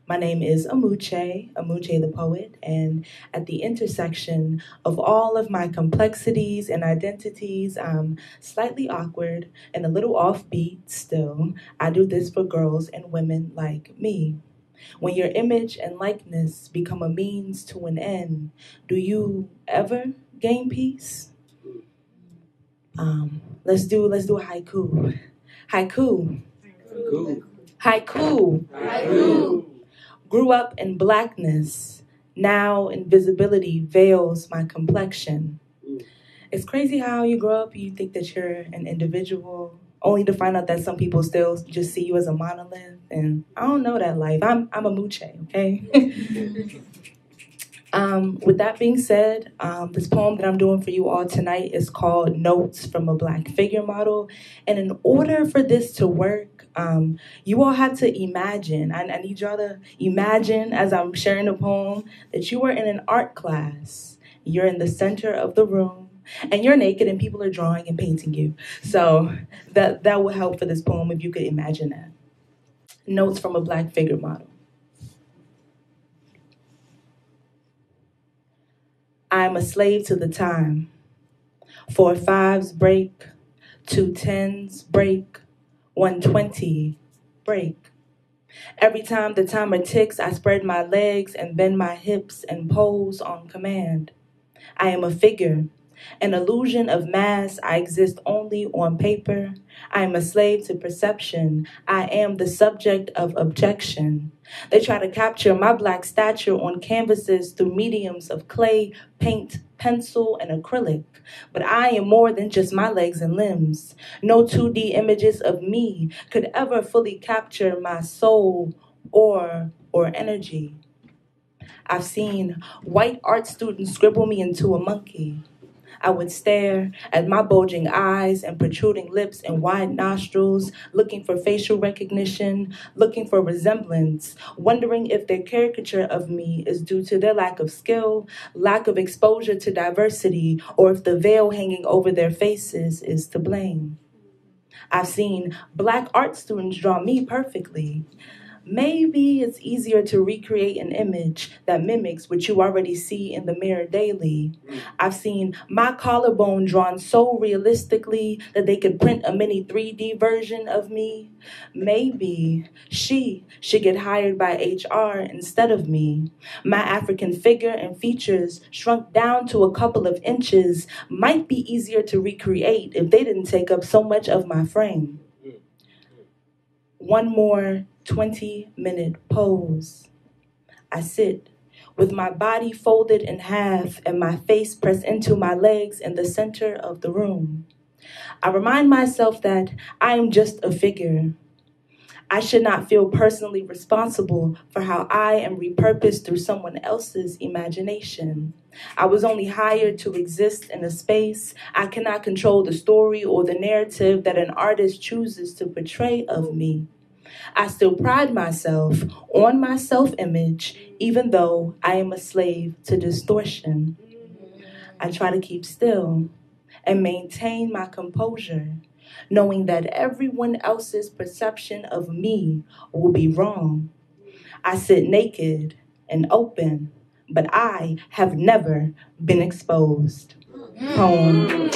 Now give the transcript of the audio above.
My name is Amuche the poet, and at the intersection of all of my complexities and identities, I'm slightly awkward and a little offbeat still. I do this for girls and women like me. When your image and likeness become a means to an end, do you ever gain peace? Let's do a haiku. Haiku. Haiku. Haiku. Grew up in blackness. Now invisibility veils my complexion. It's crazy how you grow up, you think that you're an individual, only to find out that some people still just see you as a monolith. And I don't know that life. I'm a mooche, okay? With that being said, this poem that I'm doing for you all tonight is called Notes from a Black Figure Model. And in order for this to work, you all have to imagine, I need y'all to imagine as I'm sharing the poem, that you are in an art class. You're in the center of the room, and you're naked, and people are drawing and painting you. So that will help for this poem if you could imagine that. Notes from a Black Figure Model. I am a slave to the time. 4 5s break, 2 10s break, 120 break. Every time the timer ticks, I spread my legs and bend my hips and pose on command. I am a figure, an illusion of mass. I exist only on paper. I am a slave to perception. I am the subject of objection. They try to capture my Black stature on canvases through mediums of clay, paint, pencil, and acrylic. But I am more than just my legs and limbs. No 2D images of me could ever fully capture my soul or energy. I've seen white art students scribble me into a monkey. I would stare at my bulging eyes and protruding lips and wide nostrils, looking for facial recognition, looking for resemblance, wondering if their caricature of me is due to their lack of skill, lack of exposure to diversity, or if the veil hanging over their faces is to blame. I've seen Black art students draw me perfectly. Maybe it's easier to recreate an image that mimics what you already see in the mirror daily. I've seen my collarbone drawn so realistically that they could print a mini 3D version of me. Maybe she should get hired by HR instead of me. My African figure and features shrunk down to a couple of inches might be easier to recreate if they didn't take up so much of my frame. One more 20-minute pose. I sit with my body folded in half and my face pressed into my legs in the center of the room. I remind myself that I am just a figure. I should not feel personally responsible for how I am repurposed through someone else's imagination. I was only hired to exist in a space. I cannot control the story or the narrative that an artist chooses to portray of me. I still pride myself on my self-image, even though I am a slave to distortion. I try to keep still and maintain my composure, knowing that everyone else's perception of me will be wrong. I sit naked and open, but I have never been exposed. Poem.